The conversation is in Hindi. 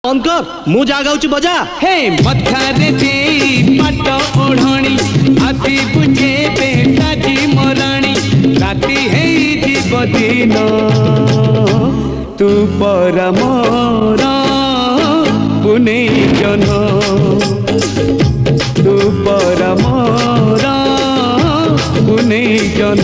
बंद कर मु जा गाउची बजा हे मथारे दे पाट ओढ़णी आसी बुझे पे साजी मराणी राती है जीव दिन तू पर मोर पुने जन तू पर मोर पुने जन।